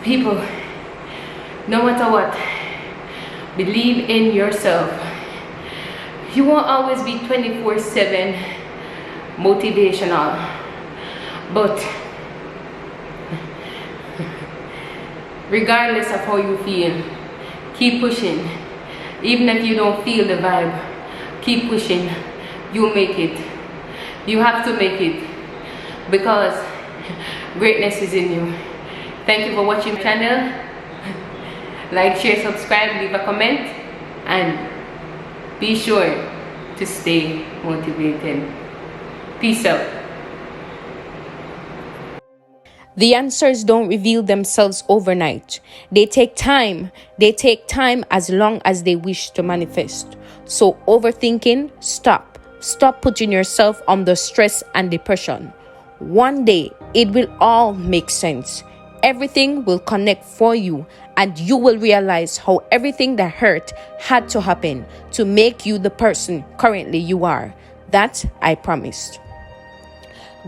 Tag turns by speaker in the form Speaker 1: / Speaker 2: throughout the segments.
Speaker 1: People, no matter what, believe in yourself. You won't always be 24/7 motivational, but regardless of how you feel, keep pushing. Even if you don't feel the vibe, keep pushing. You'll make it. You have to make it, because greatness is in you. Thank you for watching my channel. Like, share, subscribe, leave a comment, and be sure to stay motivated. Peace out.
Speaker 2: The answers don't reveal themselves overnight. They take time. They take time as long as they wish to manifest. So overthinking, stop. Stop putting yourself under stress and depression. One day, it will all make sense. Everything will connect for you, and you will realize how everything that hurt had to happen to make you the person currently you are. That I promised.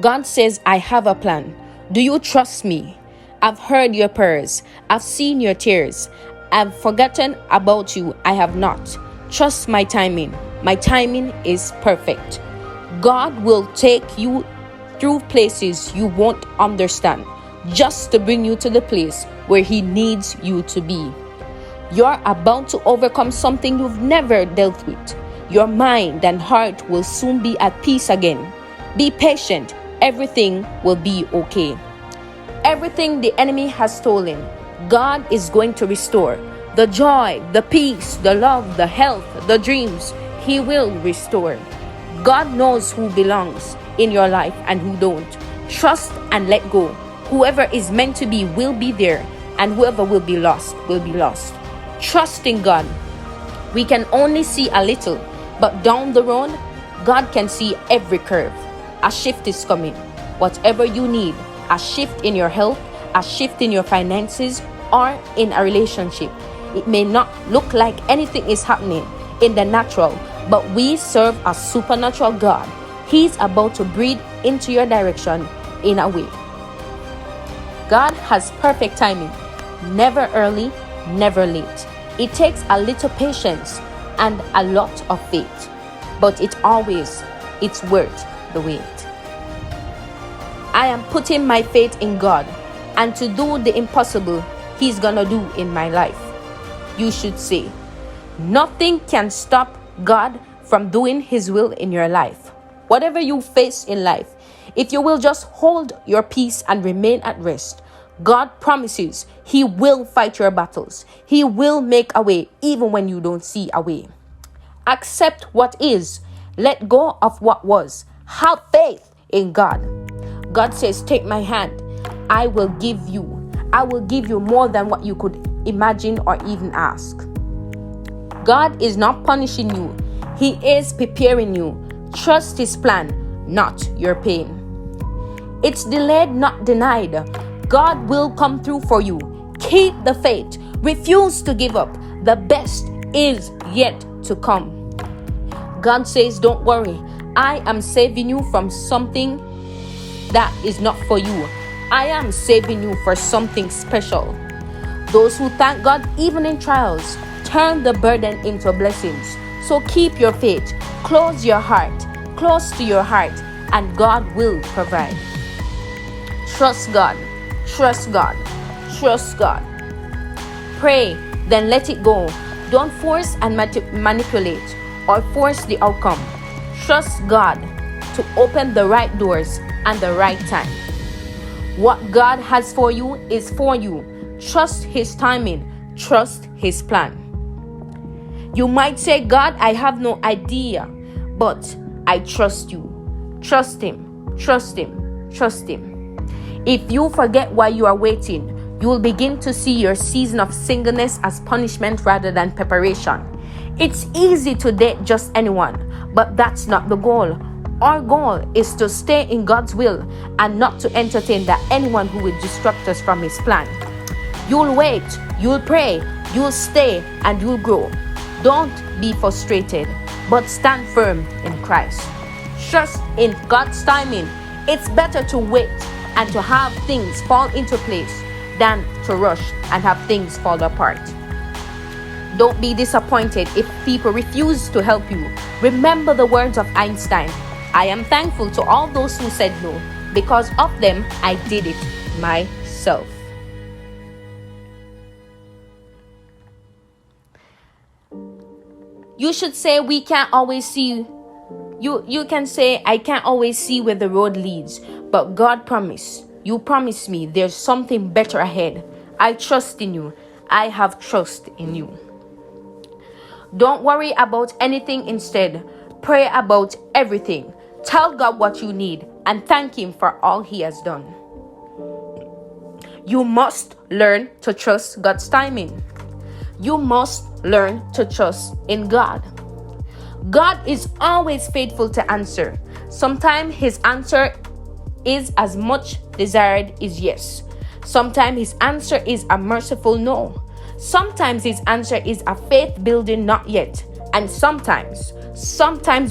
Speaker 2: God says, I have a plan. Do you trust me? I've heard your prayers. I've seen your tears. I've forgotten about you. I have not. Trust my timing. My timing is perfect. God will take you through places you won't understand, just to bring you to the place where He needs you to be. You're about to overcome something you've never dealt with. Your mind and heart will soon be at peace again. Be patient. Everything will be okay. Everything the enemy has stolen, God is going to restore. The joy, the peace, the love, the health, the dreams, He will restore. God knows who belongs in your life and who don't. Trust and let go. Whoever is meant to be will be there, and whoever will be lost will be lost. Trust in God. We can only see a little, but down the road, God can see every curve. A shift is coming. Whatever you need, a shift in your health, a shift in your finances, or in a relationship. It may not look like anything is happening in the natural, but we serve a supernatural God. He's about to breathe into your direction in a way. God has perfect timing. Never early, never late. It takes a little patience and a lot of faith, but it's worth the wait. I am putting my faith in God, and to do the impossible He's gonna do in my life. You should say, nothing can stop God from doing His will in your life. Whatever you face in life, if you will just hold your peace and remain at rest, God promises He will fight your battles. He will make a way even when you don't see a way. Accept what is. Let go of what was. Have faith in God. God says, take my hand. I will give you more than what you could imagine or even ask. God is not punishing you. He is preparing you. Trust His plan, not your pain. It's delayed, not denied. God will come through for you. Keep the faith. Refuse to give up. The best is yet to come. God says, don't worry. I am saving you from something that is not for you. I am saving you for something special. Those who thank God even in trials turn the burden into blessings. So keep your faith. Close your heart. Close to your heart, and God will provide. Trust God. Trust God. Trust God. Pray, then let it go. Don't force and manipulate or force the outcome. Trust God to open the right doors and the right time. What God has for you is for you. Trust His timing. Trust His plan. You might say, God, I have no idea, but I trust you. Trust Him. Trust Him. Trust Him. If you forget why you are waiting, you will begin to see your season of singleness as punishment rather than preparation. It's easy to date just anyone, but that's not the goal. Our goal is to stay in God's will and not to entertain anyone who will distract us from His plan. You'll wait, you'll pray, you'll stay, and you'll grow. Don't be frustrated, but stand firm in Christ. Trust in God's timing. It's better to wait and to have things fall into place than to rush and have things fall apart. Don't be disappointed if people refuse to help you. Remember the words of Einstein: I am thankful to all those who said no. Because of them, I did it myself. You should say we can't always see. You can say I can't always see where the road leads, but God promised. You promised me there's something better ahead. I trust in you. I have trust in you. Don't worry about anything. Instead, pray about everything. Tell God what you need and thank Him for all He has done. You must learn to trust God's timing. You must learn to trust in God. God is always faithful to answer. Sometimes His answer is as much desired as yes. Sometimes His answer is a merciful no. Sometimes His answer is a faith-building not yet. And sometimes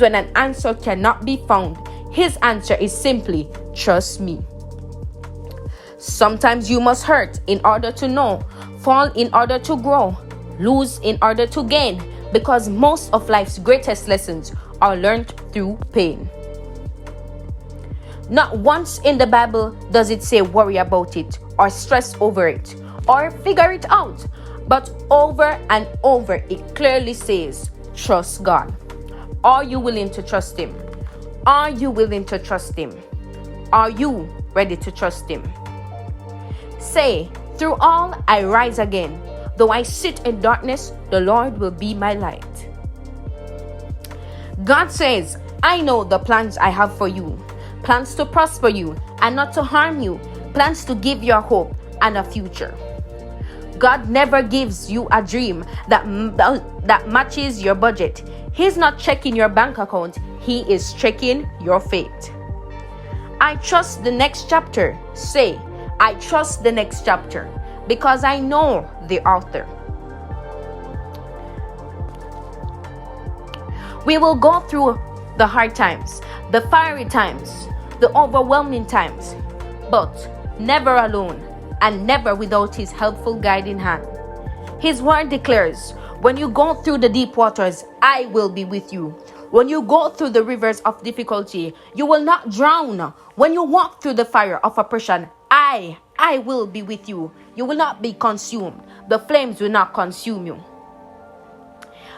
Speaker 2: when an answer cannot be found, His answer is simply trust me. Sometimes you must hurt in order to know, fall in order to grow, lose in order to gain, because most of life's greatest lessons are learned through pain. Not once in the Bible does it say worry about it or stress over it or figure it out, but over and over it clearly says trust God. Are you willing to trust Him? Are you willing to trust Him? Are you ready to trust Him? Say, through all I rise again. Though I sit in darkness, the Lord will be my light. God says, I know the plans I have for you. Plans to prosper you and not to harm you. Plans to give you a hope and a future. God never gives you a dream that matches your budget. He's not checking your bank account. He is checking your faith. I trust the next chapter. Say, I trust the next chapter because I know the author. We will go through the hard times, the fiery times, the overwhelming times, but never alone and never without His helpful guiding hand. His word declares, when you go through the deep waters, I will be with you. When you go through the rivers of difficulty, you will not drown. When you walk through the fire of oppression, I will be with you. You will not be consumed. The flames will not consume you.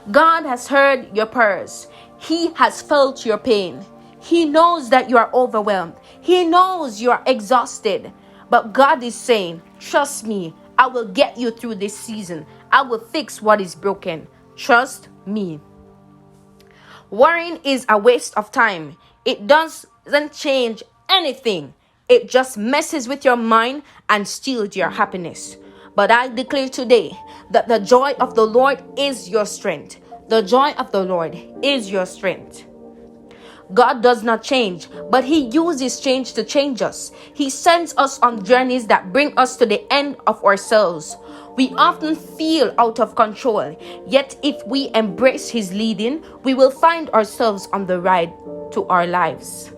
Speaker 2: God has heard your prayers. He has felt your pain. He knows that you are overwhelmed. He knows you are exhausted. But God is saying, trust me. I will get you through this season. I will fix what is broken. Trust me. Worrying is a waste of time. It doesn't change anything. It just messes with your mind and steals your happiness. But I declare today that the joy of the Lord is your strength. The joy of the Lord is your strength. God does not change, but He uses change to change us. He sends us on journeys that bring us to the end of ourselves. We often feel out of control, yet if we embrace His leading, we will find ourselves on the ride to our lives.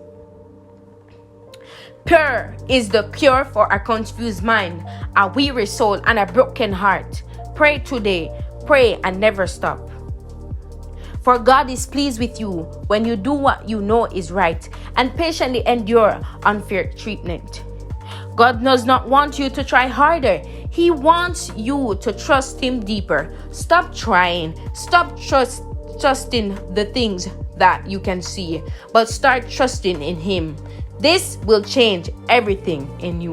Speaker 2: Prayer is the cure for a confused mind, a weary soul, and a broken heart. Pray today, pray and never stop. For God is pleased with you when you do what you know is right and patiently endure unfair treatment. God does not want you to try harder. He wants you to trust Him deeper. Stop trying. Stop trusting the things that you can see, but start trusting in Him. This will change everything in you.